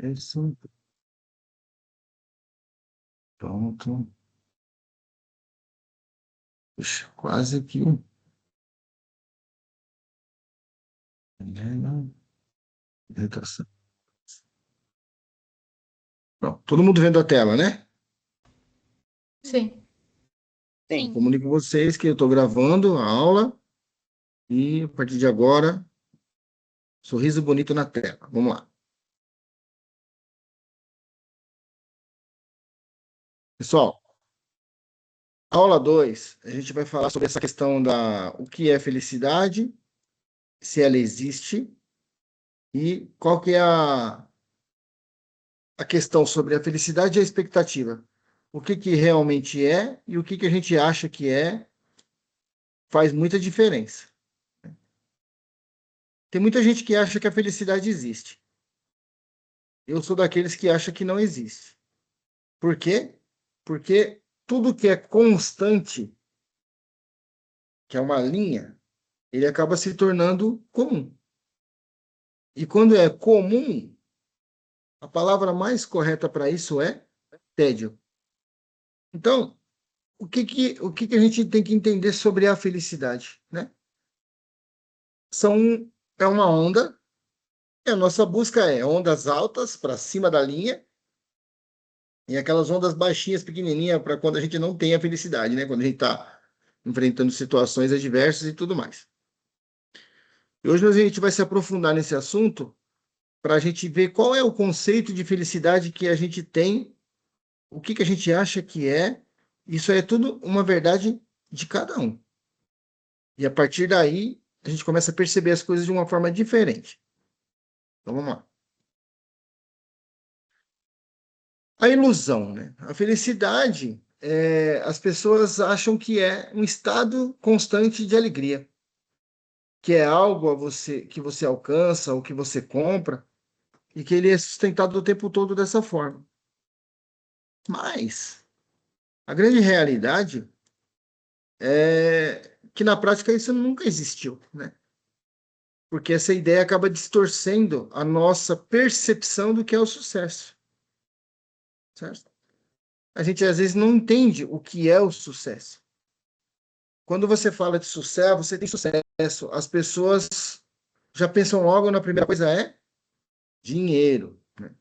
Isso. Pronto. Puxa, quase que um. Retração. Pronto, todo mundo vendo a tela, né? Sim. Sim. Comunico com vocês que eu estou gravando a aula e, a partir de agora, sorriso bonito na tela. Vamos lá. Pessoal, aula 2, a gente vai falar sobre essa questão da o que é felicidade, se ela existe e qual que é a questão sobre a felicidade e a expectativa. O que que realmente é e o que que a gente acha que é, faz muita diferença. Tem muita gente que acha que a felicidade existe. Eu sou daqueles que acha que não existe. Por quê? Porque tudo que é constante, que é uma linha, ele acaba se tornando comum. E quando é comum, a palavra mais correta para isso é tédio. Então, o que que a gente tem que entender sobre a felicidade, né? São, é uma onda, e a nossa busca é ondas altas para cima da linha e aquelas ondas baixinhas, pequenininhas, para quando a gente não tem a felicidade, né? Quando a gente está enfrentando situações adversas e tudo mais. E hoje a gente vai se aprofundar nesse assunto para a gente ver qual é o conceito de felicidade que a gente tem, o que que a gente acha que é. Isso é tudo uma verdade de cada um. E a partir daí, a gente começa a perceber as coisas de uma forma diferente. Então vamos lá. A ilusão, né? A felicidade, as pessoas acham que é um estado constante de alegria, que é algo que você alcança ou que você compra e que ele é sustentado o tempo todo dessa forma. Mas a grande realidade é que na prática isso nunca existiu, né? Porque essa ideia acaba distorcendo a nossa percepção do que é o sucesso, certo? A gente às vezes não entende o que é o sucesso. Quando você fala de sucesso, você tem sucesso. As pessoas já pensam logo na primeira coisa é dinheiro, né?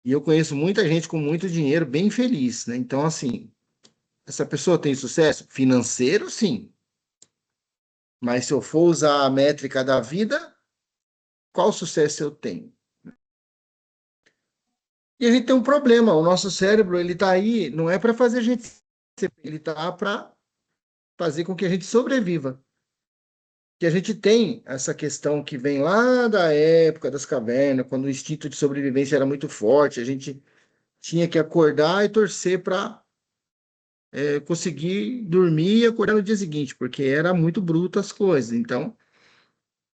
E eu conheço muita gente com muito dinheiro bem feliz, né? Então, assim, essa pessoa tem sucesso financeiro, sim. Mas se eu for usar a métrica da vida, qual sucesso eu tenho? E a gente tem um problema. O nosso cérebro, ele está aí, não é para fazer a gente, ele está para fazer com que a gente sobreviva. Que a gente tem essa questão que vem lá da época das cavernas, quando o instinto de sobrevivência era muito forte, a gente tinha que acordar e torcer para conseguir dormir e acordar no dia seguinte, porque era muito bruto as coisas. Então,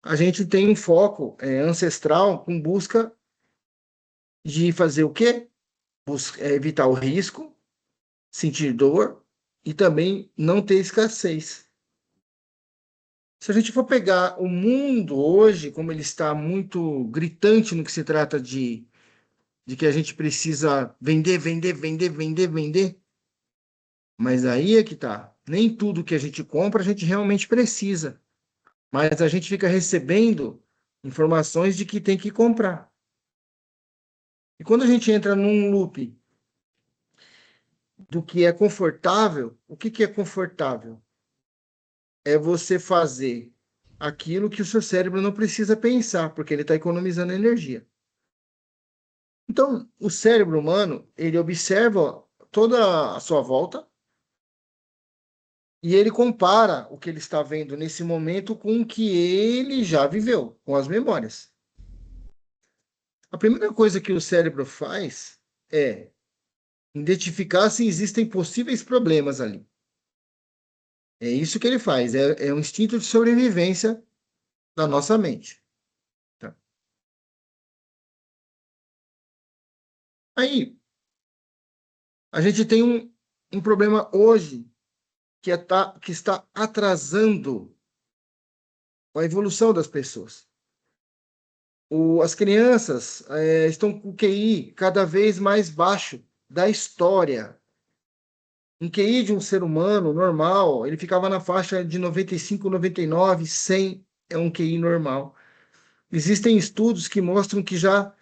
a gente tem um foco ancestral com busca de fazer o quê? Evitar o risco, sentir dor e também não ter escassez. Se a gente for pegar o mundo hoje, como ele está muito gritante no que se trata de que a gente precisa vender, vender, vender, vender, vender, mas aí é que tá. Nem tudo que a gente compra a gente realmente precisa, mas a gente fica recebendo informações de que tem que comprar. E quando a gente entra num loop do que é confortável, o que que é confortável? É você fazer aquilo que o seu cérebro não precisa pensar, porque ele está economizando energia. Então, o cérebro humano, ele observa toda a sua volta e ele compara o que ele está vendo nesse momento com o que ele já viveu, com as memórias. A primeira coisa que o cérebro faz é identificar se existem possíveis problemas ali. É isso que ele faz, é um instinto de sobrevivência da nossa mente. Tá? Aí, a gente tem um problema hoje que está atrasando a evolução das pessoas. As crianças estão com o QI cada vez mais baixo da história. Um QI de um ser humano normal, ele ficava na faixa de 95, 99, 100 é um QI normal. Existem estudos que mostram que já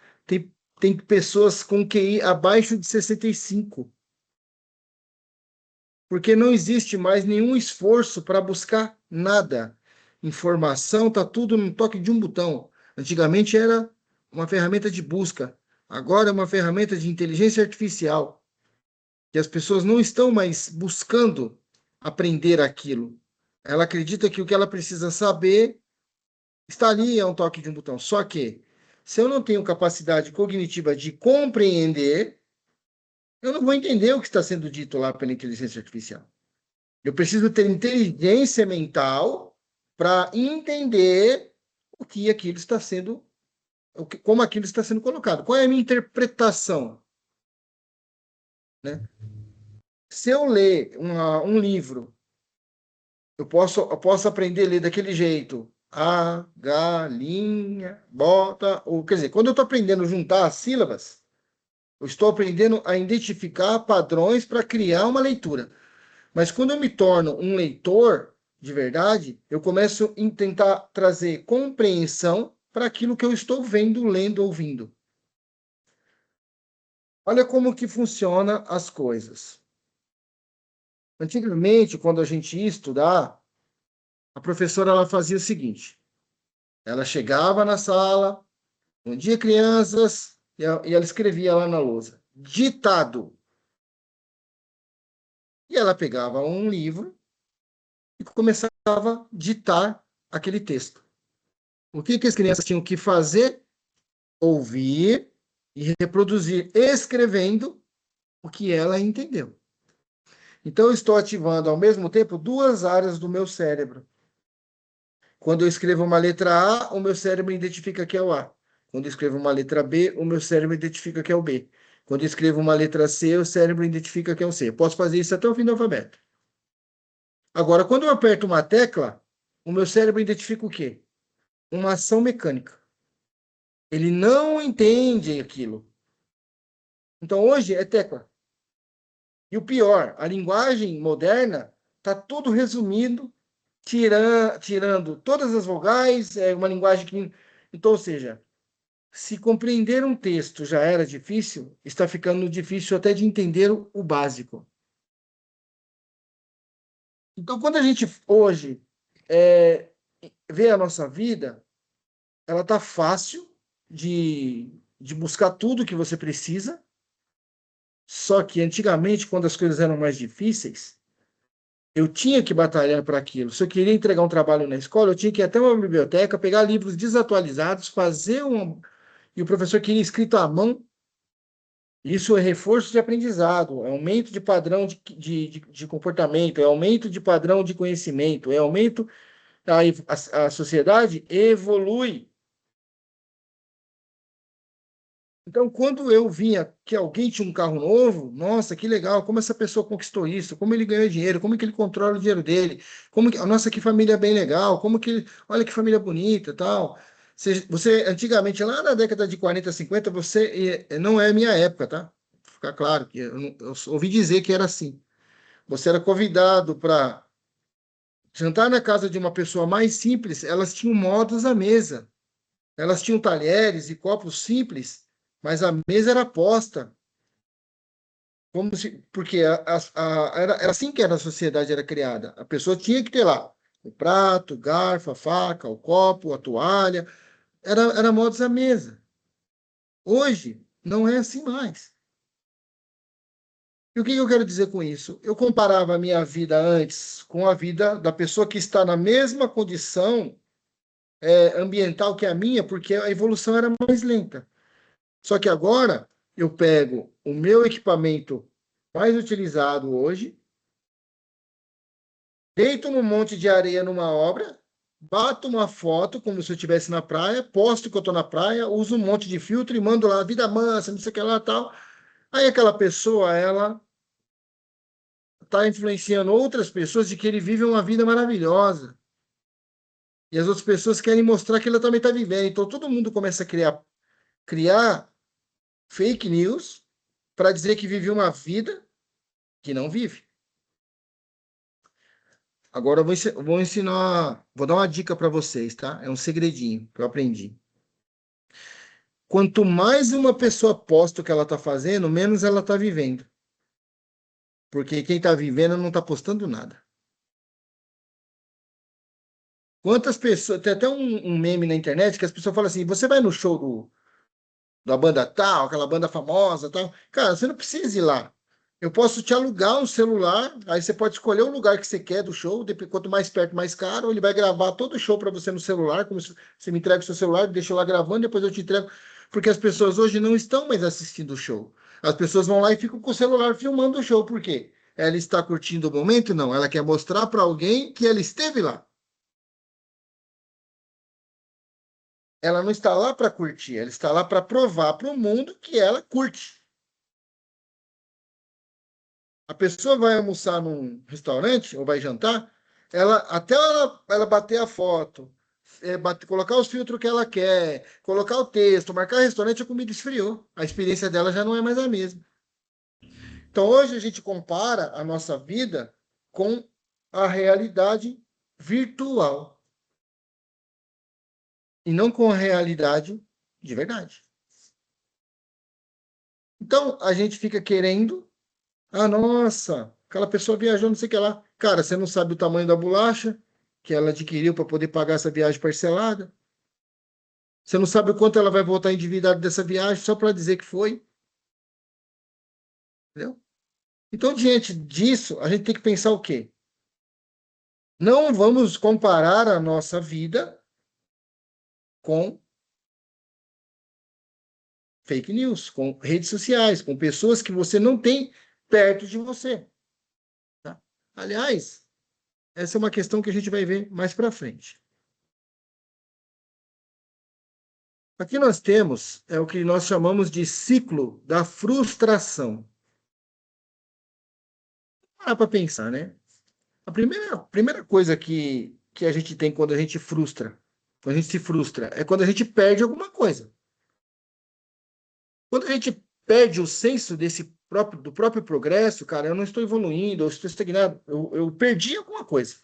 tem pessoas com QI abaixo de 65, porque não existe mais nenhum esforço para buscar nada. Informação está tudo no toque de um botão. Antigamente era uma ferramenta de busca, agora é uma ferramenta de inteligência artificial, que as pessoas não estão mais buscando aprender aquilo. Ela acredita que o que ela precisa saber está ali, é um toque de um botão. Só que, se eu não tenho capacidade cognitiva de compreender, eu não vou entender o que está sendo dito lá pela inteligência artificial. Eu preciso ter inteligência mental para entender o que aquilo está sendo, como aquilo está sendo colocado. Qual é a minha interpretação? Né? Se eu ler um livro, eu posso aprender a ler daquele jeito. A, galinha, bota, ou quer dizer, quando eu estou aprendendo a juntar as sílabas, eu estou aprendendo a identificar padrões para criar uma leitura. Mas quando eu me torno um leitor de verdade, eu começo a tentar trazer compreensão para aquilo que eu estou vendo, lendo, ouvindo. Olha como que funciona as coisas. Antigamente, quando a gente ia estudar, a professora ela fazia o seguinte: ela chegava na sala, bom dia, crianças, e ela escrevia lá na lousa, ditado. E ela pegava um livro e começava a ditar aquele texto. O que as crianças tinham que fazer? Ouvir e reproduzir, escrevendo o que ela entendeu. Então, eu estou ativando ao mesmo tempo duas áreas do meu cérebro. Quando eu escrevo uma letra A, o meu cérebro identifica que é o A. Quando eu escrevo uma letra B, o meu cérebro identifica que é o B. Quando eu escrevo uma letra C, o cérebro identifica que é o C. Eu posso fazer isso até o fim do alfabeto. Agora, quando eu aperto uma tecla, o meu cérebro identifica o quê? Uma ação mecânica. Ele não entende aquilo. Então, hoje é tecla. E o pior, a linguagem moderna está tudo resumido, tirando todas as vogais, é uma linguagem que. Então, ou seja, se compreender um texto já era difícil, está ficando difícil até de entender o básico. Então, quando a gente hoje é, vê a nossa vida, ela está fácil de buscar tudo que você precisa, só que antigamente, quando as coisas eram mais difíceis, eu tinha que batalhar para aquilo. Se eu queria entregar um trabalho na escola, eu tinha que ir até uma biblioteca, pegar livros desatualizados, fazer um. E o professor queria escrito à mão. Isso é reforço de aprendizado, é aumento de padrão de comportamento, é aumento de padrão de conhecimento, é aumento. A sociedade evolui. Então, quando eu via que alguém tinha um carro novo, nossa, que legal, como essa pessoa conquistou isso, como ele ganhou dinheiro, como que ele controla o dinheiro dele, nossa, que família bem legal, olha que família bonita, tal. Antigamente, lá na década de 40, 50, não é minha época, tá? Ficar claro que eu ouvi dizer que era assim. Você era convidado para jantar na casa de uma pessoa mais simples, elas tinham modos à mesa. Elas tinham talheres e copos simples, mas a mesa era posta. Porque era assim que a sociedade era criada. A pessoa tinha que ter lá o prato, o garfo, a faca, o copo, a toalha. Era modos à mesa. Hoje, não é assim mais. E o que eu quero dizer com isso? Eu comparava a minha vida antes com a vida da pessoa que está na mesma condição ambiental que a minha, porque a evolução era mais lenta. Só que agora eu pego o meu equipamento mais utilizado hoje, deito num monte de areia numa obra, bato uma foto como se eu estivesse na praia, posto que eu estou na praia, uso um monte de filtro e mando lá vida mansa, não sei o que lá tal. Aí aquela pessoa, ela está influenciando outras pessoas de que ele vive uma vida maravilhosa. E as outras pessoas querem mostrar que ela também está vivendo. Então todo mundo começa a criar fake news para dizer que vive uma vida que não vive. Agora eu vou ensinar, vou dar uma dica para vocês, tá? É um segredinho que eu aprendi. Quanto mais uma pessoa posta o que ela está fazendo, menos ela está vivendo. Porque quem está vivendo não está postando nada. Quantas pessoas. Tem até um meme na internet que as pessoas falam assim: você vai no show da banda tal, aquela banda famosa tal. Cara, você não precisa ir lá. Eu posso te alugar um celular, aí você pode escolher o lugar que você quer do show, quanto mais perto, mais caro. Ele vai gravar todo o show para você no celular, como se você me entrega o seu celular, deixa eu lá gravando, depois eu te entrego. Porque as pessoas hoje não estão mais assistindo o show. As pessoas vão lá e ficam com o celular filmando o show. Por quê? Ela está curtindo o momento? Não. Ela quer mostrar para alguém que ela esteve lá. Ela não está lá para curtir, ela está lá para provar para o mundo que ela curte. A pessoa vai almoçar num restaurante ou vai jantar, ela bater a foto, colocar os filtros que ela quer, colocar o texto, marcar restaurante, a comida esfriou. A experiência dela já não é mais a mesma. Então hoje a gente compara a nossa vida com a realidade virtual e não com a realidade de verdade. Então a gente fica querendo. Ah, nossa, aquela pessoa viajou, não sei o que lá. Cara, você não sabe o tamanho da bolacha que ela adquiriu para poder pagar essa viagem parcelada. Você não sabe o quanto ela vai voltar endividada dessa viagem só para dizer que foi. Entendeu? Então, diante disso, a gente tem que pensar o quê? Não vamos comparar a nossa vida com fake news, com redes sociais, com pessoas que você não tem perto de você. Tá? Aliás, essa é uma questão que a gente vai ver mais para frente. Aqui nós temos o que nós chamamos de ciclo da frustração. Para pensar, né? A primeira coisa que a gente tem quando a gente frustra, quando a gente se frustra, é quando a gente perde alguma coisa. Quando a gente perde o senso do próprio progresso, cara, eu não estou evoluindo, eu estou estagnado, eu perdi alguma coisa.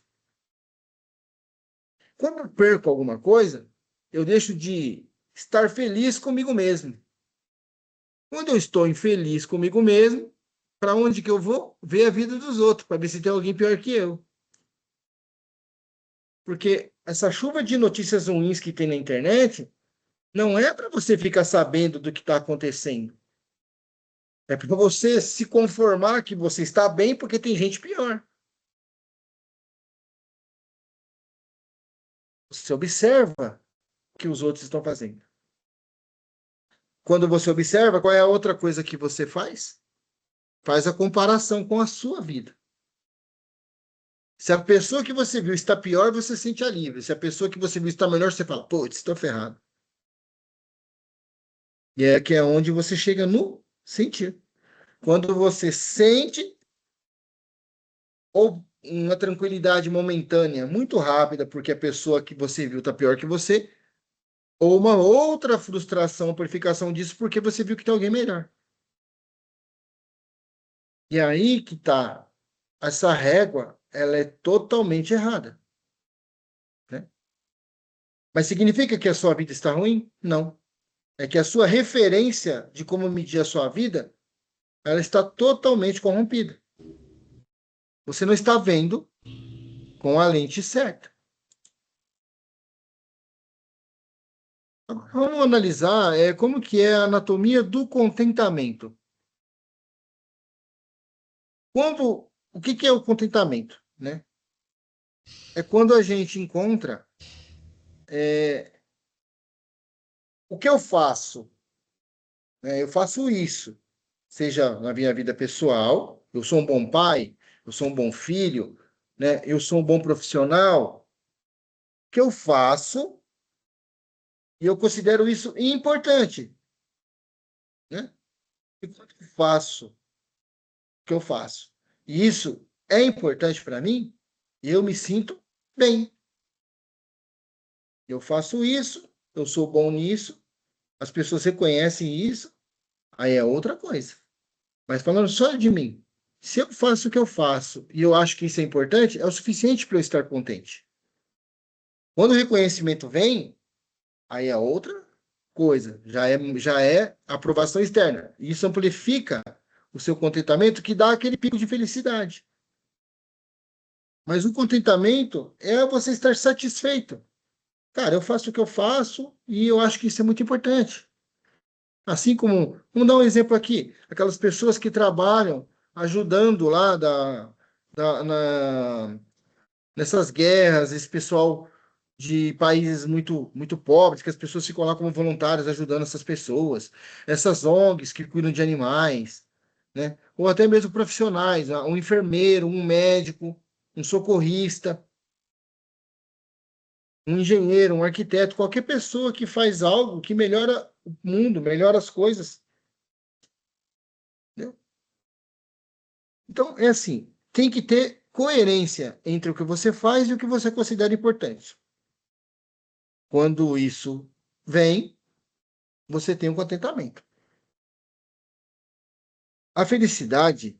Quando eu perco alguma coisa, eu deixo de estar feliz comigo mesmo. Quando eu estou infeliz comigo mesmo, para onde que eu vou? Ver a vida dos outros, para ver se tem alguém pior que eu. Porque essa chuva de notícias ruins que tem na internet não é para você ficar sabendo do que está acontecendo. É para você se conformar que você está bem porque tem gente pior. Você observa o que os outros estão fazendo. Quando você observa, qual é a outra coisa que você faz? Faz a comparação com a sua vida. Se a pessoa que você viu está pior, você sente alívio. Se a pessoa que você viu está melhor, você fala, putz, estou ferrado. E é que é onde você chega no sentir. Quando você sente ou uma tranquilidade momentânea, muito rápida, porque a pessoa que você viu está pior que você, ou uma outra frustração, amplificação disso, porque você viu que tem alguém melhor. E aí que tá, essa régua, ela é totalmente errada, né? Mas significa que a sua vida está ruim? Não. É que a sua referência de como medir a sua vida, ela está totalmente corrompida. Você não está vendo com a lente certa. Vamos analisar como que é a anatomia do contentamento. O que que é o contentamento, né? É quando a gente encontra é, o que eu faço, né? Eu faço isso, seja na minha vida pessoal, eu sou um bom pai, eu sou um bom filho, né? Eu sou um bom profissional. O que eu faço e eu considero isso importante, né? E quando eu faço o que eu faço, e isso é importante para mim, eu me sinto bem. Eu faço isso, eu sou bom nisso, as pessoas reconhecem isso, aí é outra coisa. Mas falando só de mim, se eu faço o que eu faço e eu acho que isso é importante, é o suficiente para eu estar contente. Quando o reconhecimento vem, aí é outra coisa, já é aprovação externa. E isso amplifica o seu contentamento, que dá aquele pico de felicidade. Mas o contentamento é você estar satisfeito. Cara, eu faço o que eu faço e eu acho que isso é muito importante. Assim como, vamos dar um exemplo aqui, aquelas pessoas que trabalham ajudando lá nessas guerras, esse pessoal de países muito, muito pobres, que as pessoas ficam lá como voluntários ajudando essas pessoas, essas ONGs que cuidam de animais, né? Ou até mesmo profissionais, um enfermeiro, um médico, um socorrista, um engenheiro, um arquiteto, qualquer pessoa que faz algo que melhora o mundo, melhora as coisas, né? Então, é assim, tem que ter coerência entre o que você faz e o que você considera importante. Quando isso vem, você tem um contentamento. A felicidade,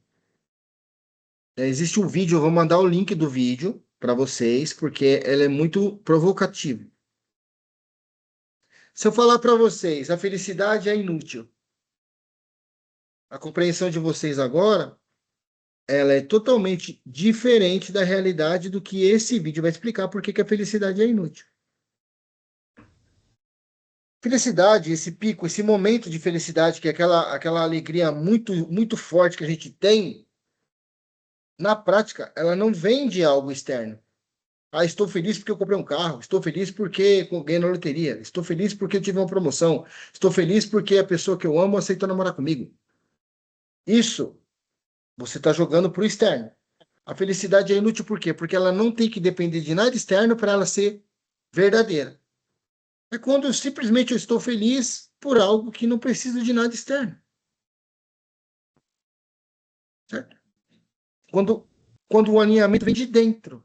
existe um vídeo, eu vou mandar o link do vídeo para vocês, porque ela é muito provocativa. Se eu falar para vocês, a felicidade é inútil, a compreensão de vocês agora, ela é totalmente diferente da realidade do que esse vídeo vai explicar por que a felicidade é inútil. Felicidade, esse pico, esse momento de felicidade, que é aquela alegria muito, muito forte que a gente tem, na prática, ela não vem de algo externo. Ah, estou feliz porque eu comprei um carro. Estou feliz porque eu ganhei na loteria. Estou feliz porque eu tive uma promoção. Estou feliz porque a pessoa que eu amo aceitou namorar comigo. Isso você está jogando para o externo. A felicidade é inútil por quê? Porque ela não tem que depender de nada externo para ela ser verdadeira. É quando simplesmente eu estou feliz por algo que não precisa de nada externo. Certo? Quando o alinhamento vem de dentro.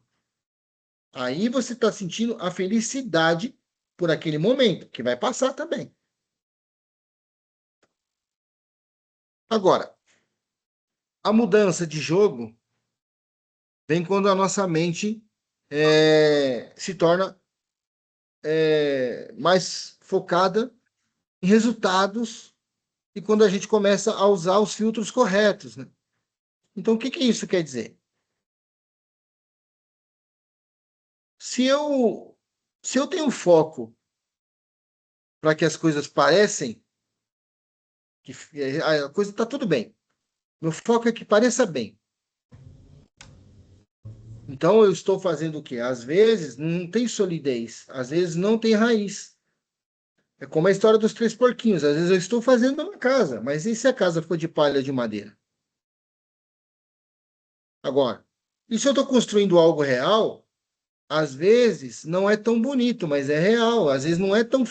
Aí você está sentindo a felicidade por aquele momento, que vai passar também. Agora, a mudança de jogo vem quando a nossa mente se torna mais focada em resultados e quando a gente começa a usar os filtros corretos, né? Então, o que que isso quer dizer? Se eu, se eu tenho foco para que as coisas parecem que a coisa está tudo bem, meu foco é que pareça bem. Então, eu estou fazendo o quê? Às vezes não tem solidez, às vezes não tem raiz. É como a história dos três porquinhos. Às vezes eu estou fazendo uma casa, mas e se a casa for de palha ou de madeira? Agora, e se eu estou construindo algo real, às vezes não é tão bonito, mas é real. Às vezes não é tão,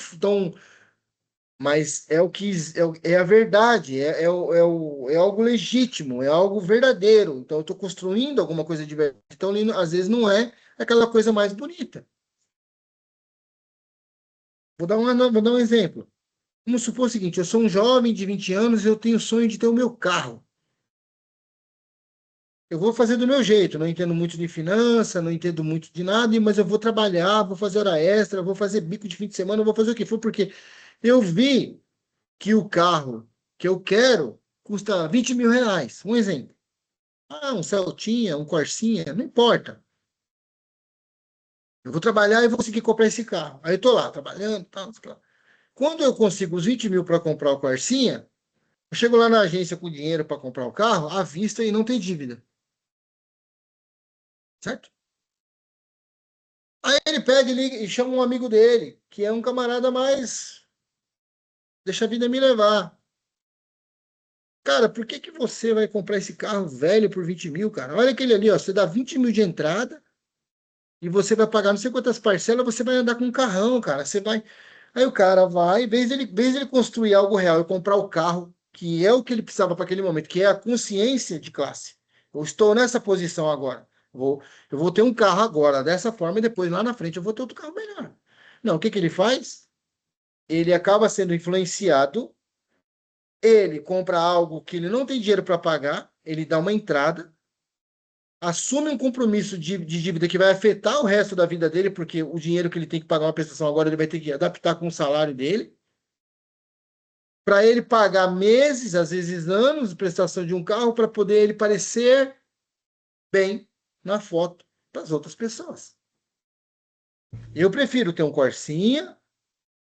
mas é o que é a verdade, é algo legítimo, é algo verdadeiro. Então eu estou construindo alguma coisa de verdade. Então, às vezes não é aquela coisa mais bonita. Vou dar um exemplo. Vamos supor o seguinte: eu sou um jovem de 20 anos e eu tenho o sonho de ter o meu carro. Eu vou fazer do meu jeito, não entendo muito de finança, não entendo muito de nada, mas eu vou trabalhar, vou fazer hora extra, vou fazer bico de fim de semana, vou fazer o que for, porque eu vi que o carro que eu quero custa R$ 20.000. Um exemplo. Ah, um Celtinha, um Corsinha, não importa. Eu vou trabalhar e vou conseguir comprar esse carro. Aí eu tô lá, trabalhando, tal, tal. Quando eu consigo os 20 mil para comprar o Corsinha, eu chego lá na agência com dinheiro para comprar o carro, à vista e não tem dívida. Certo? Aí ele pega e chama um amigo dele, que é um camarada mais. Deixa a vida me levar. Cara, por que que você vai comprar esse carro velho por 20 mil, cara? Olha aquele ali, ó. Você dá 20 mil de entrada e você vai pagar não sei quantas parcelas, você vai andar com um carrão, cara. Você vai. Aí o cara vai, em vez dele construir algo real e comprar o carro, que é o que ele precisava para aquele momento, que é a consciência de classe. Eu estou nessa posição agora. Eu vou ter um carro agora, dessa forma, e depois lá na frente eu vou ter outro carro melhor. Não, o que que ele faz? Ele acaba sendo influenciado, ele compra algo que ele não tem dinheiro para pagar, ele dá uma entrada, assume um compromisso de dívida que vai afetar o resto da vida dele, porque o dinheiro que ele tem que pagar uma prestação agora, ele vai ter que adaptar com o salário dele, para ele pagar meses, às vezes anos, de prestação de um carro, para poder ele parecer bem na foto para as outras pessoas. Eu prefiro ter um Corsinha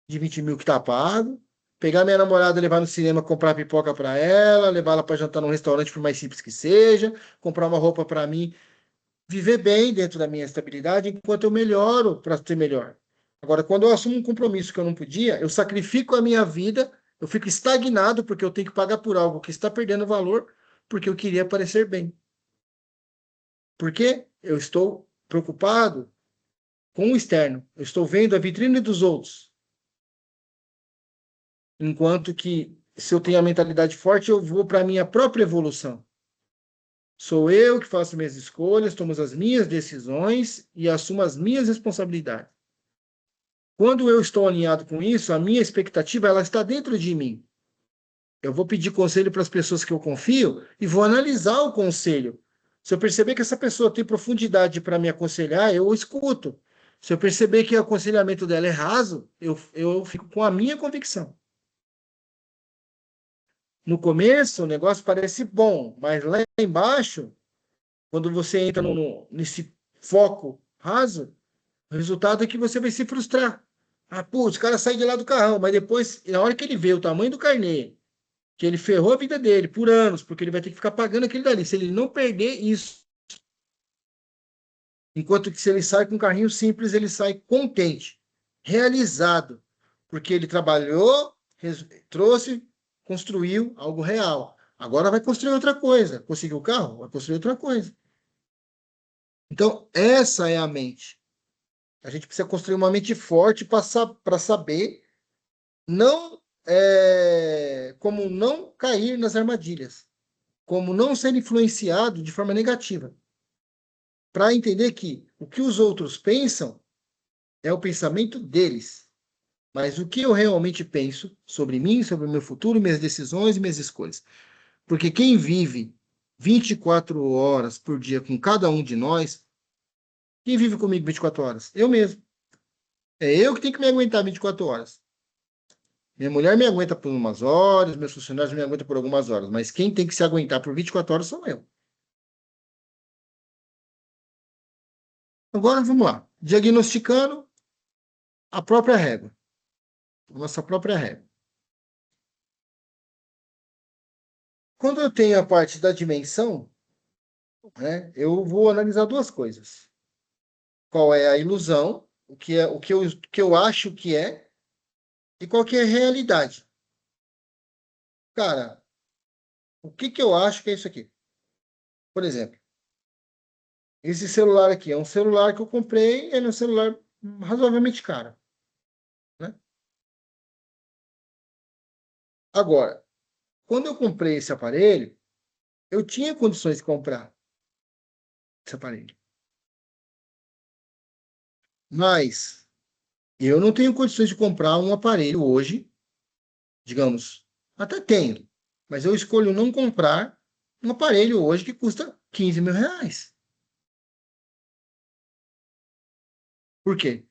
de 20 mil que tá pago, pegar minha namorada, levar no cinema, comprar pipoca para ela, levar ela para jantar num restaurante, por mais simples que seja, comprar uma roupa para mim, viver bem dentro da minha estabilidade, enquanto eu melhoro para ser melhor. Agora, quando eu assumo um compromisso que eu não podia, eu sacrifico a minha vida, eu fico estagnado porque eu tenho que pagar por algo que está perdendo valor, porque eu queria parecer bem. Porque eu estou preocupado com o externo. Eu estou vendo a vitrine dos outros. Enquanto que, se eu tenho a mentalidade forte, eu vou para a minha própria evolução. Sou eu que faço minhas escolhas, tomo as minhas decisões e assumo as minhas responsabilidades. Quando eu estou alinhado com isso, a minha expectativa ela está dentro de mim. Eu vou pedir conselho para as pessoas que eu confio e vou analisar o conselho. Se eu perceber que essa pessoa tem profundidade para me aconselhar, eu escuto. Se eu perceber que o aconselhamento dela é raso, eu fico com a minha convicção. No começo, o negócio parece bom, mas lá embaixo, quando você entra nesse foco raso, o resultado é que você vai se frustrar. Ah, putz, o cara sai de lá do carrão, mas depois, na hora que ele vê o tamanho do carnê, que ele ferrou a vida dele por anos, porque ele vai ter que ficar pagando aquele dali. Se ele não perder isso, enquanto que se ele sai com um carrinho simples, ele sai contente, realizado, porque ele trabalhou, trouxe, construiu algo real. Agora vai construir outra coisa. Conseguiu o carro? Vai construir outra coisa. Então, essa é a mente. A gente precisa construir uma mente forte para saber não como não cair nas armadilhas, como não ser influenciado de forma negativa, para entender que o que os outros pensam é o pensamento deles, mas o que eu realmente penso sobre mim, sobre o meu futuro, minhas decisões e minhas escolhas. Porque quem vive 24 horas por dia com cada um de nós, quem vive comigo 24 horas? Eu mesmo. É eu que tenho que me aguentar 24 horas. Minha mulher me aguenta por umas horas, meus funcionários me aguentam por algumas horas, mas quem tem que se aguentar por 24 horas sou eu. Agora vamos lá. Diagnosticando a própria régua, a nossa própria régua. Quando eu tenho a parte da dimensão, né, eu vou analisar duas coisas. Qual é a ilusão, o que eu acho que é, e qual que é a realidade. Cara, o que que eu acho que é isso aqui? Por exemplo, esse celular aqui é um celular que eu comprei, ele é um celular razoavelmente caro, né? Agora, quando eu comprei esse aparelho, eu tinha condições de comprar esse aparelho. Mas eu não tenho condições de comprar um aparelho hoje, digamos, até tenho, mas eu escolho não comprar um aparelho hoje que custa 15 mil reais. Por quê?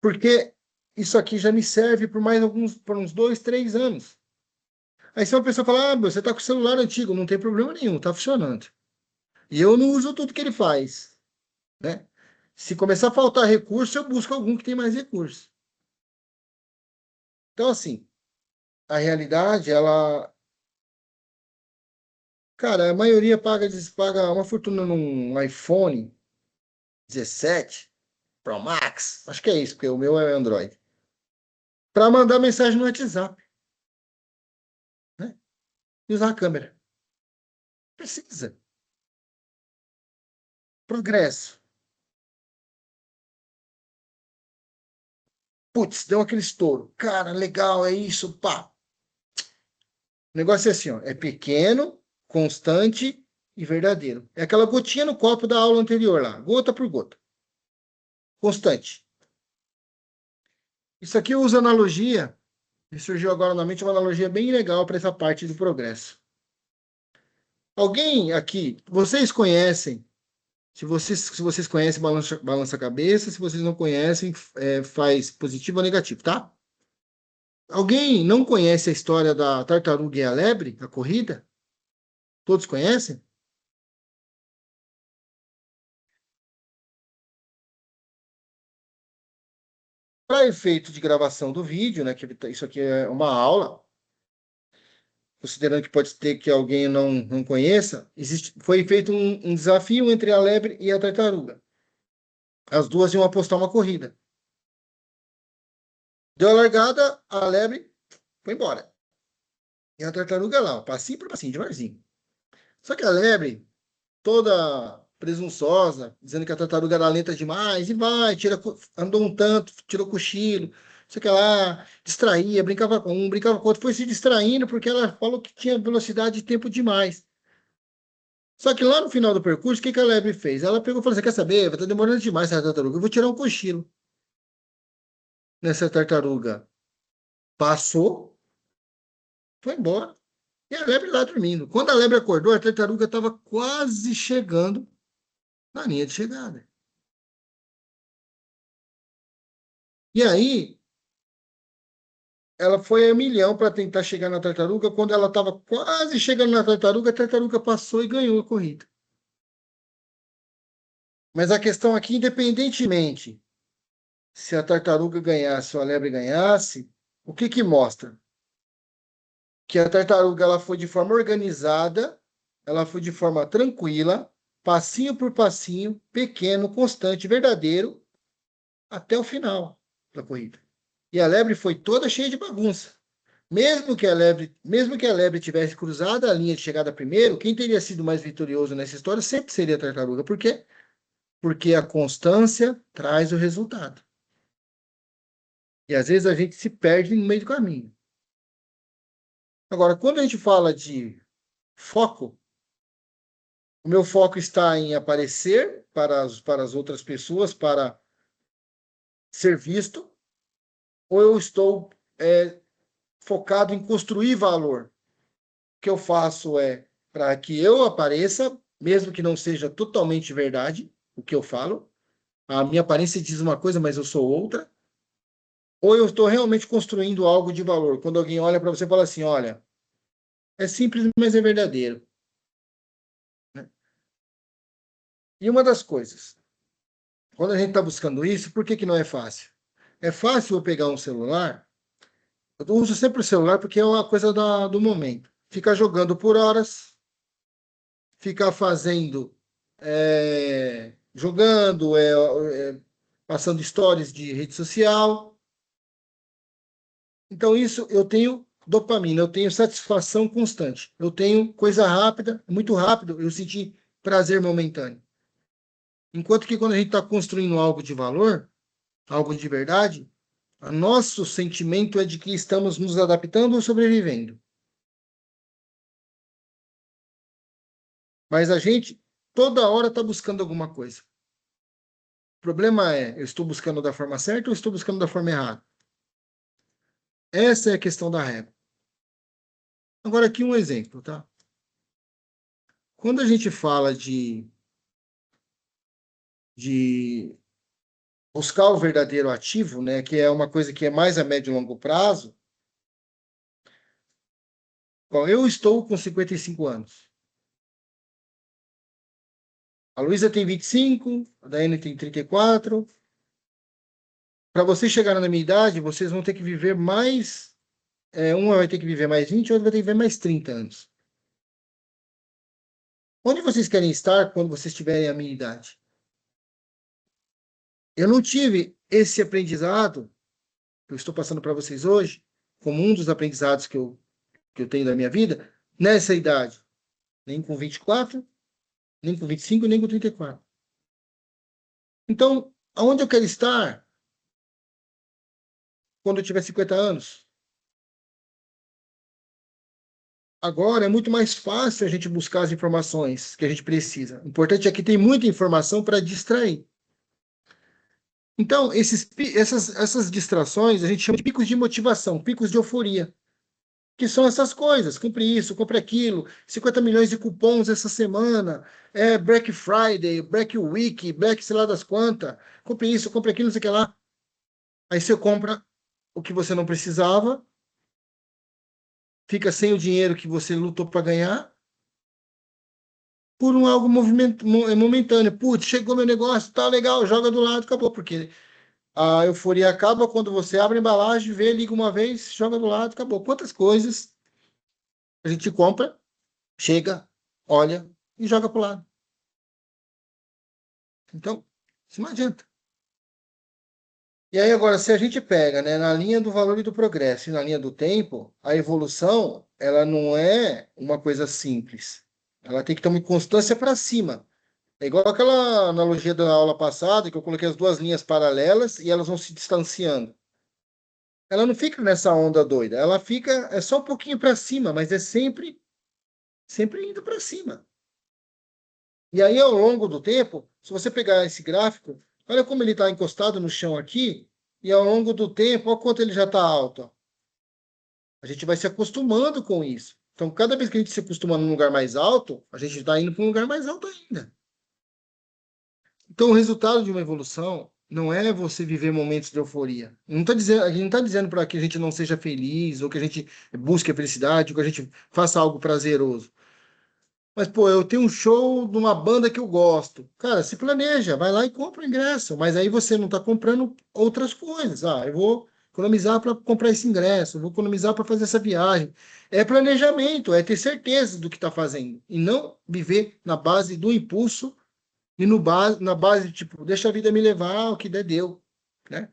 Porque isso aqui já me serve por uns 2, 3 anos. Aí se uma pessoa fala, ah, você está com o celular antigo, não tem problema nenhum, está funcionando. E eu não uso tudo que ele faz, né? Se começar a faltar recurso, eu busco algum que tem mais recurso. Então, assim, a realidade, ela. Cara, a maioria paga uma fortuna num iPhone 17 Pro Max. Acho que é isso, porque o meu é Android. Para mandar mensagem no WhatsApp, né? E usar a câmera. Precisa. Progresso. Putz, deu aquele estouro. Cara, legal, é isso, pá. O negócio é assim, ó, é pequeno, constante e verdadeiro. É aquela gotinha no copo da aula anterior lá, gota por gota. Constante. Isso aqui eu uso analogia, e surgiu agora na mente uma analogia bem legal para essa parte do progresso. Alguém aqui, vocês conhecem, se vocês conhecem, balança a cabeça, se vocês não conhecem, faz positivo ou negativo, tá? Alguém não conhece a história da tartaruga e a lebre, a corrida? Todos conhecem? Para efeito de gravação do vídeo, né, que isso aqui é uma aula, considerando que pode ter que alguém não conheça, foi feito um desafio entre a lebre e a tartaruga. As duas iam apostar uma corrida. Deu a largada, a lebre foi embora. E a tartaruga lá, passinho por passinho, devagarzinho. Só que a lebre, toda presunçosa, dizendo que a tartaruga era lenta demais, e vai, andou um tanto, tirou cochilo, sei que lá, distraía, brincava com um, brincava com outro, foi se distraindo porque ela falou que tinha velocidade e tempo demais. Só que lá no final do percurso, o que a lebre fez? Ela pegou e falou: Você quer saber? Vai estar demorando demais essa tartaruga. Eu vou tirar um cochilo nessa tartaruga. Passou, foi embora. E a lebre lá dormindo. Quando a lebre acordou, a tartaruga estava quase chegando na linha de chegada. E aí, ela foi a milhão para tentar chegar na tartaruga. Quando ela estava quase chegando na tartaruga, a tartaruga passou e ganhou a corrida. Mas a questão aqui, independentemente se a tartaruga ganhasse ou a lebre ganhasse, o que que mostra? Que a tartaruga ela foi de forma organizada, ela foi de forma tranquila, passinho por passinho, pequeno, constante, verdadeiro, até o final da corrida. E a lebre foi toda cheia de bagunça. Mesmo que a lebre tivesse cruzado a linha de chegada primeiro, quem teria sido mais vitorioso nessa história sempre seria a tartaruga. Por quê? Porque a constância traz o resultado. E às vezes a gente se perde no meio do caminho. Agora, quando a gente fala de foco, o meu foco está em aparecer para as outras pessoas, para ser visto, ou eu estou focado em construir valor? O que eu faço é para que eu apareça, mesmo que não seja totalmente verdade o que eu falo, a minha aparência diz uma coisa, mas eu sou outra, ou eu estou realmente construindo algo de valor? Quando alguém olha para você e fala assim, olha, é simples, mas é verdadeiro. Né? E uma das coisas, quando a gente está buscando isso, por que não é fácil? É fácil eu pegar um celular, eu uso sempre o celular porque é uma coisa do momento. Ficar jogando por horas, ficar fazendo, jogando, passando stories de rede social. Então, isso eu tenho dopamina, eu tenho satisfação constante, eu tenho coisa rápida, muito rápido, eu senti prazer momentâneo. Enquanto que quando a gente está construindo algo de valor, algo de verdade, o nosso sentimento é de que estamos nos adaptando ou sobrevivendo. Mas a gente toda hora está buscando alguma coisa. O problema é, eu estou buscando da forma certa ou estou buscando da forma errada? Essa é a questão da régua. Agora aqui um exemplo, tá? Quando a gente fala de buscar o verdadeiro ativo, né, que é uma coisa que é mais a médio e longo prazo, bom, eu estou com 55 anos. A Luísa tem 25, a Daiane tem 34. Para vocês chegarem na minha idade, vocês vão ter que viver mais. Uma vai ter que viver mais 20, outra vai ter que viver mais 30 anos. Onde vocês querem estar quando vocês tiverem a minha idade? Eu não tive esse aprendizado que eu estou passando para vocês hoje, como um dos aprendizados que eu tenho da minha vida, nessa idade. Nem com 24, nem com 25, nem com 34. Então, aonde eu quero estar quando eu tiver 50 anos? Agora é muito mais fácil a gente buscar as informações que a gente precisa. O importante é que tem muita informação para distrair. Então, essas distrações a gente chama de picos de motivação, picos de euforia, que são essas coisas. Compre isso, compre aquilo, 50 milhões de cupons essa semana, Black Friday, Black Week, Black sei lá das quantas. Compre isso, compre aquilo, não sei o que lá. Aí você compra o que você não precisava, fica sem o dinheiro que você lutou para ganhar, por algo momentâneo. Putz, chegou meu negócio, tá legal, joga do lado, acabou. Porque a euforia acaba quando você abre a embalagem, vê, liga uma vez, joga do lado, acabou. Quantas coisas a gente compra, chega, olha e joga pro lado. Então, isso não adianta. E aí, agora, se a gente pega, né, na linha do valor e do progresso e na linha do tempo, a evolução, ela não é uma coisa simples. Ela tem que ter uma constância para cima. É igual aquela analogia da aula passada, que eu coloquei as duas linhas paralelas e elas vão se distanciando. Ela não fica nessa onda doida, ela fica é só um pouquinho para cima, mas é sempre indo para cima. E aí, ao longo do tempo, se você pegar esse gráfico, olha como ele está encostado no chão aqui, e ao longo do tempo, olha quanto ele já está alto. Ó. A gente vai se acostumando com isso. Então, cada vez que a gente se acostuma num lugar mais alto, a gente está indo para um lugar mais alto ainda. Então, o resultado de uma evolução não é você viver momentos de euforia. Não tá dizendo, a gente não está dizendo para que a gente não seja feliz, ou que a gente busque a felicidade, ou que a gente faça algo prazeroso. Mas, pô, eu tenho um show de uma banda que eu gosto. Cara, se planeja, vai lá e compra o ingresso. Mas aí você não está comprando outras coisas. Ah, eu vou economizar para comprar esse ingresso, eu vou economizar para fazer essa viagem. É planejamento, é ter certeza do que está fazendo. E não viver na base do impulso e no na base, tipo, deixa a vida me levar, o que der, deu, né?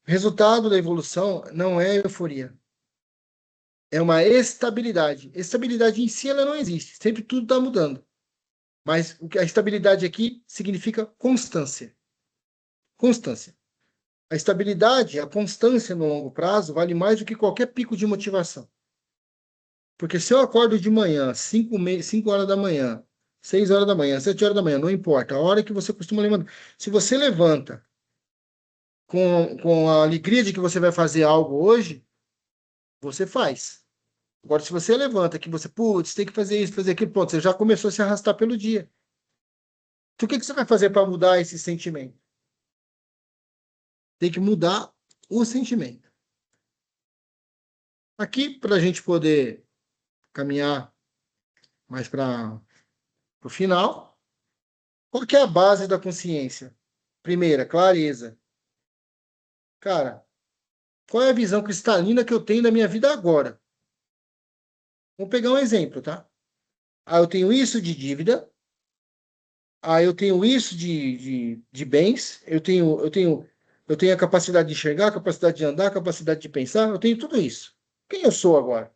Resultado da evolução não é euforia, é uma estabilidade. Estabilidade em si ela não existe, sempre tudo está mudando. Mas a estabilidade aqui significa constância. Constância. A estabilidade, a constância no longo prazo vale mais do que qualquer pico de motivação. Porque se eu acordo de manhã, 5 horas da manhã, 6 horas da manhã, 7 horas da manhã, não importa, a hora que você costuma levantar. Se você levanta com a alegria de que você vai fazer algo hoje, você faz. Agora, se você levanta que você, putz, tem que fazer isso, fazer aquilo, pronto, você já começou a se arrastar pelo dia. Então, o que que você vai fazer para mudar esse sentimento? Tem que mudar o sentimento. Aqui, para a gente poder caminhar mais para o final, qual que é a base da consciência? Primeira, clareza. Cara, qual é a visão cristalina que eu tenho da minha vida agora? Vamos pegar um exemplo, tá? Ah, eu tenho isso de dívida, eu tenho isso de bens, eu tenho a capacidade de enxergar, a capacidade de andar, a capacidade de pensar, eu tenho tudo isso. Quem eu sou agora?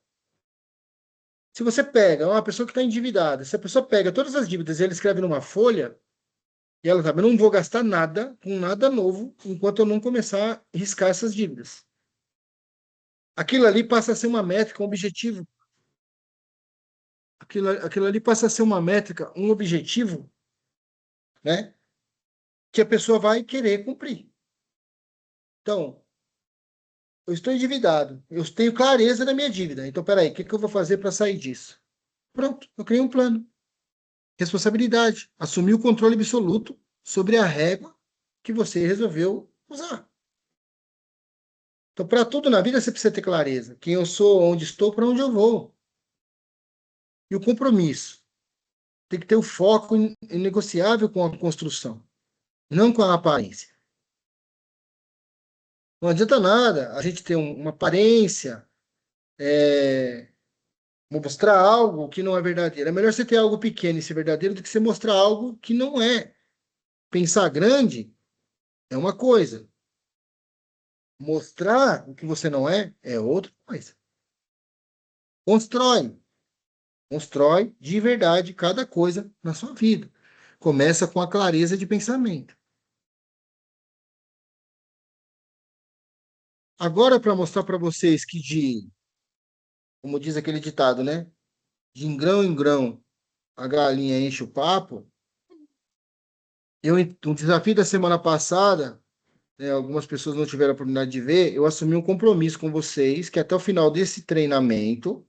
Se você pega uma pessoa que está endividada, se a pessoa pega todas as dívidas e ela escreve numa folha, e ela sabe, eu não vou gastar nada com nada novo enquanto eu não começar a riscar essas dívidas. Aquilo ali passa a ser uma métrica, um objetivo. Aquilo ali passa a ser uma métrica, um objetivo, né? Que a pessoa vai querer cumprir. Então, eu estou endividado, eu tenho clareza da minha dívida. Então, peraí, o que que eu vou fazer para sair disso? Pronto, eu criei um plano. Responsabilidade, assumir o controle absoluto sobre a régua que você resolveu usar. Então, para tudo na vida, você precisa ter clareza. Quem eu sou, onde estou, para onde eu vou. E o compromisso. Tem que ter o foco inegociável com a construção, não com a aparência. Não adianta nada a gente ter uma aparência, é, mostrar algo que não é verdadeiro. É melhor você ter algo pequeno e ser verdadeiro do que você mostrar algo que não é. Pensar grande é uma coisa. Mostrar o que você não é outra coisa. Constrói. Constrói de verdade cada coisa na sua vida. Começa com a clareza de pensamento. Agora, para mostrar para vocês que como diz aquele ditado, né? De grão em grão a galinha enche o papo. Um desafio da semana passada né, algumas pessoas não tiveram a oportunidade de ver, eu assumi um compromisso com vocês que até o final desse treinamento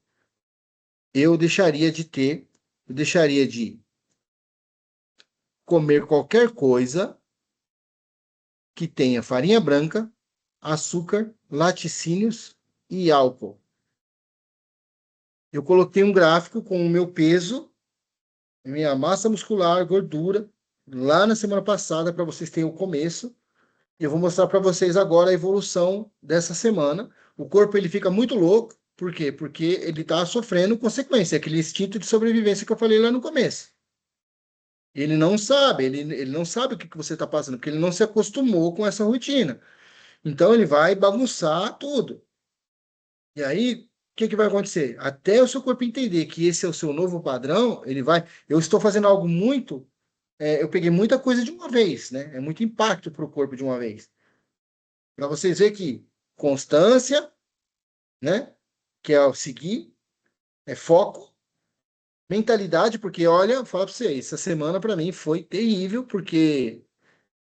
eu deixaria de comer qualquer coisa que tenha farinha branca, açúcar, laticínios e álcool. Eu coloquei um gráfico com o meu peso, minha massa muscular, gordura, lá na semana passada, para vocês terem o começo. Eu vou mostrar para vocês agora a evolução dessa semana. O corpo ele fica muito louco. Por quê? Porque ele está sofrendo consequência, aquele instinto de sobrevivência que eu falei lá no começo. Ele não sabe o que você está passando, porque ele não se acostumou com essa rotina. Então ele vai bagunçar tudo. E aí, o que vai acontecer? Até o seu corpo entender que esse é o seu novo padrão, ele vai. Eu estou fazendo algo muito. Eu peguei muita coisa de uma vez, né? É muito impacto para o corpo de uma vez. Para vocês verem que constância, né? Que é o seguir, é foco, mentalidade, porque olha, eu falo para vocês, essa semana para mim foi terrível, porque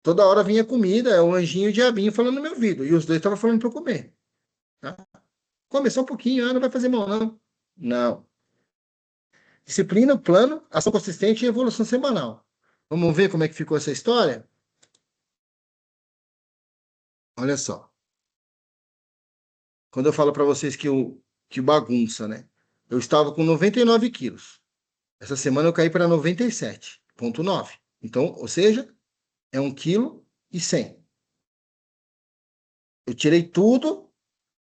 toda hora vinha comida, é o anjinho e o diabinho falando no meu ouvido, e os dois estavam falando para eu comer. Tá? Come só um pouquinho, não vai fazer mal, não. Não. Disciplina, plano, ação consistente e evolução semanal. Vamos ver como é que ficou essa história? Olha só. Quando eu falo para vocês que bagunça, né? Eu estava com 99 quilos. Essa semana eu caí para 97,9. Então, ou seja, é 1,1 kg. Eu tirei tudo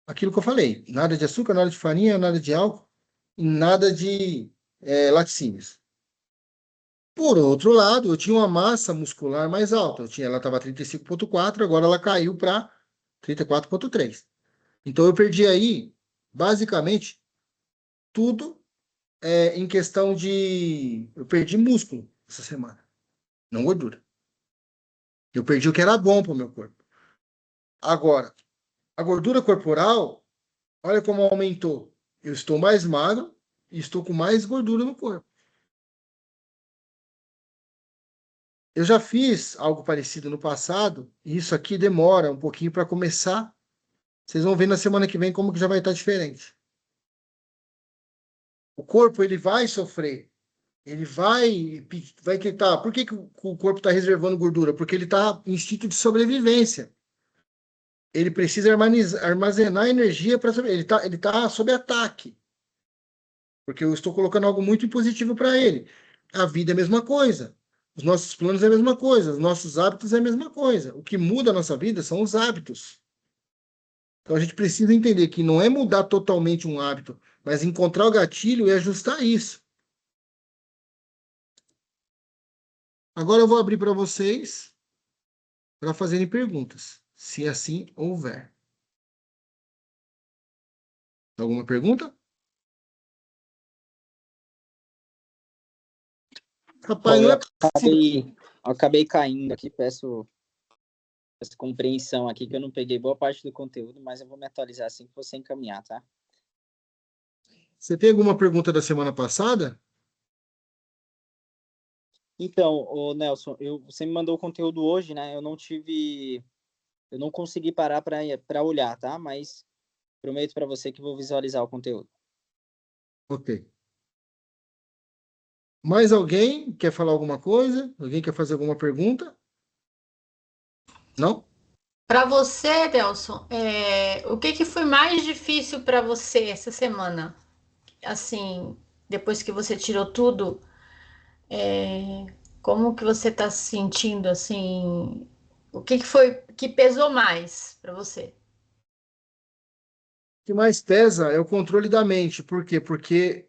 aquilo que eu falei. Nada de açúcar, nada de farinha, nada de álcool e nada de laticínios. Por outro lado, eu tinha uma massa muscular mais alta. Ela estava 35,4, agora ela caiu para 34,3. Então eu perdi aí, basicamente, tudo em questão de. Eu perdi músculo essa semana, não gordura. Eu perdi o que era bom para o meu corpo. Agora, a gordura corporal, olha como aumentou. Eu estou mais magro e estou com mais gordura no corpo. Eu já fiz algo parecido no passado, e isso aqui demora um pouquinho para começar. Vocês vão ver na semana que vem como que já vai estar diferente. O corpo ele vai sofrer, ele vai tentar. Por que o corpo está reservando gordura? Porque ele está em instinto de sobrevivência. Ele precisa armazenar energia para sobreviver. Ele tá sob ataque, porque eu estou colocando algo muito impositivo para ele. A vida é a mesma coisa. Os nossos planos é a mesma coisa. Os nossos hábitos é a mesma coisa. O que muda a nossa vida são os hábitos. Então a gente precisa entender que não é mudar totalmente um hábito, mas encontrar o gatilho e ajustar isso. Agora eu vou abrir para vocês para fazerem perguntas, se assim houver. Alguma pergunta? Rapaz, Bom, não eu é possível. acabei caindo aqui, peço essa compreensão aqui, que eu não peguei boa parte do conteúdo, mas eu vou me atualizar assim que você encaminhar, tá? Você tem alguma pergunta da semana passada? Então, o Nelson, você me mandou o conteúdo hoje, né? Eu não consegui parar para olhar, tá? Mas prometo para você que vou visualizar o conteúdo. Ok. Mais alguém quer falar alguma coisa? Alguém quer fazer alguma pergunta? Não? Para você, Delson, o que foi mais difícil para você essa semana? Assim, depois que você tirou tudo, como que você está se sentindo? Assim, o que foi que pesou mais para você? O que mais pesa é o controle da mente. Por quê? Porque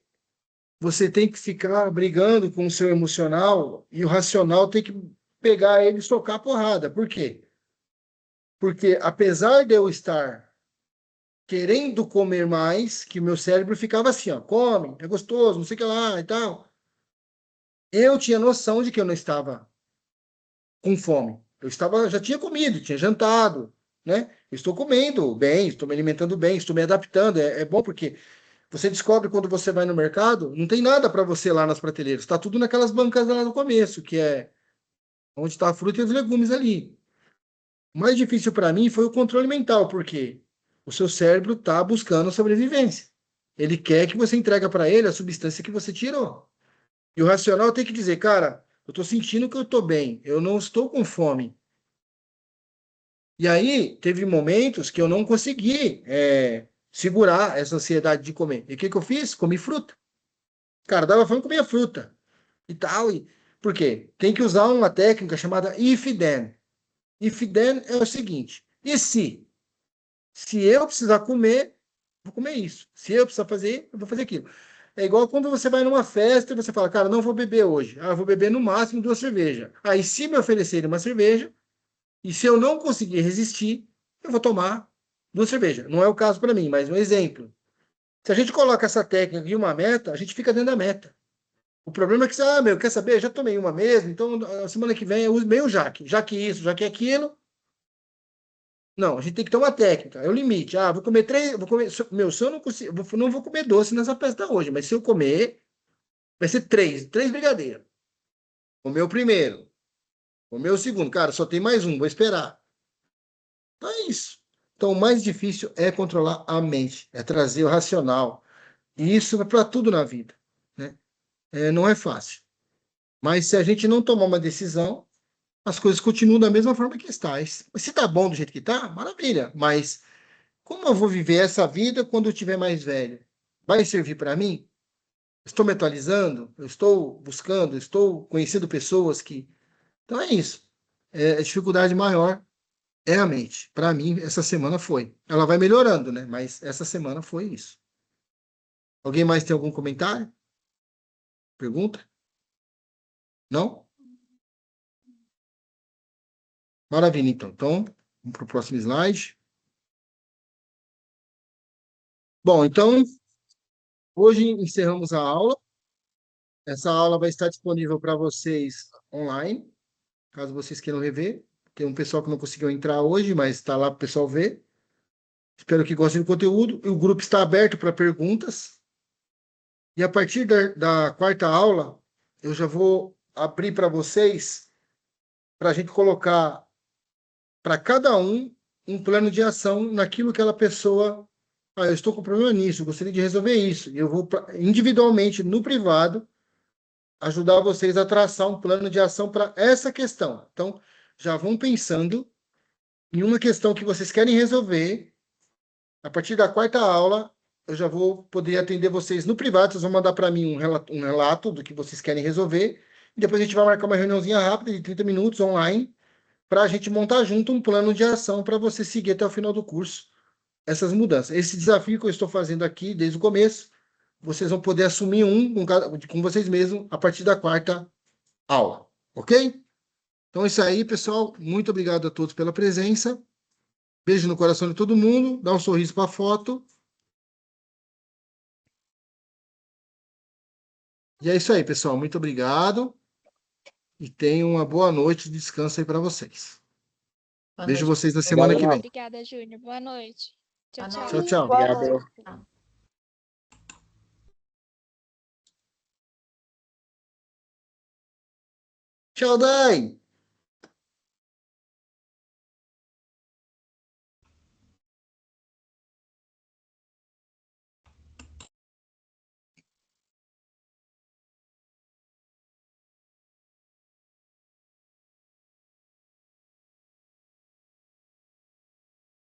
você tem que ficar brigando com o seu emocional e o racional tem que pegar ele e socar a porrada. Por quê? Porque apesar de eu estar querendo comer mais, que o meu cérebro ficava assim, ó, come, é gostoso, não sei o que lá e tal. Eu tinha noção de que eu não estava com fome. Já tinha comido, tinha jantado, né? Eu estou comendo bem, estou me alimentando bem, estou me adaptando. É bom porque você descobre quando você vai no mercado, não tem nada para você lá nas prateleiras, está tudo naquelas bancas lá no começo, que é onde está a fruta e os legumes ali. O mais difícil para mim foi o controle mental, porque o seu cérebro está buscando sobrevivência. Ele quer que você entregue para ele a substância que você tirou. E o racional tem que dizer, cara, eu estou sentindo que eu estou bem, eu não estou com fome. E aí, teve momentos que eu não consegui segurar essa ansiedade de comer. E o que eu fiz? Comi fruta. Cara, dava fome, comia fruta. E tal. Por quê? Tem que usar uma técnica chamada if-then. If-then é o seguinte: e se? Se eu precisar comer, vou comer isso. Se eu precisar fazer, eu vou fazer aquilo. É igual quando você vai numa festa e você fala, cara, não vou beber hoje. Ah, eu vou beber no máximo 2 cervejas. Aí, se me oferecerem uma cerveja, e se eu não conseguir resistir, eu vou tomar 2 cervejas. Não é o caso para mim, mas um exemplo. Se a gente coloca essa técnica em uma meta, a gente fica dentro da meta. O problema é que você, meu, quer saber? Já tomei uma mesmo, então a semana que vem eu uso bem o Jaque. Já que isso, já que aquilo. Não, a gente tem que ter uma técnica, é o limite. Ah, vou comer 3, vou comer, meu, se eu não consigo, não vou comer doce nessa festa hoje, mas se eu comer, vai ser 3 brigadeiros. Comer o primeiro, comer o segundo. Cara, só tem mais um, vou esperar. Então é isso. Então, o mais difícil é controlar a mente, é trazer o racional. E isso é para tudo na vida, né? Não é fácil. Mas se a gente não tomar uma decisão, as coisas continuam da mesma forma que está. Se está bom do jeito que está, maravilha. Mas como eu vou viver essa vida quando eu estiver mais velho? Vai servir para mim? Estou me atualizando? Eu estou buscando? Estou conhecendo pessoas que. Então é isso. A dificuldade maior é a mente. Para mim, essa semana foi. Ela vai melhorando, né? Mas essa semana foi isso. Alguém mais tem algum comentário? Pergunta? Não? Maravilha, então. Então, vamos para o próximo slide. Bom, então, hoje encerramos a aula. Essa aula vai estar disponível para vocês online, caso vocês queiram rever. Tem um pessoal que não conseguiu entrar hoje, mas está lá para o pessoal ver. Espero que gostem do conteúdo. E o grupo está aberto para perguntas. E a partir da quarta aula, eu já vou abrir para vocês, para a gente colocar para cada um plano de ação naquilo que aquela pessoa. Ah, eu estou com problema nisso, eu gostaria de resolver isso. E eu vou individualmente, no privado, ajudar vocês a traçar um plano de ação para essa questão. Então, já vão pensando em uma questão que vocês querem resolver. A partir da quarta aula, eu já vou poder atender vocês no privado. Vocês vão mandar para mim um relato do que vocês querem resolver. E depois a gente vai marcar uma reuniãozinha rápida de 30 minutos online para a gente montar junto um plano de ação para você seguir até o final do curso essas mudanças. Esse desafio que eu estou fazendo aqui desde o começo, vocês vão poder assumir com vocês mesmos a partir da quarta aula, ok? Então é isso aí, pessoal. Muito obrigado a todos pela presença. Beijo no coração de todo mundo. Dá um sorriso para a foto. E é isso aí, pessoal. Muito obrigado. E tenham uma boa noite de descanso aí para vocês. Boa Vejo noite. vocês na semana que vem. Obrigada, Júnior. Boa noite. Tchau, Boa tchau. Tchau, tchau. Boa Obrigado. noite. Tchau, Dai.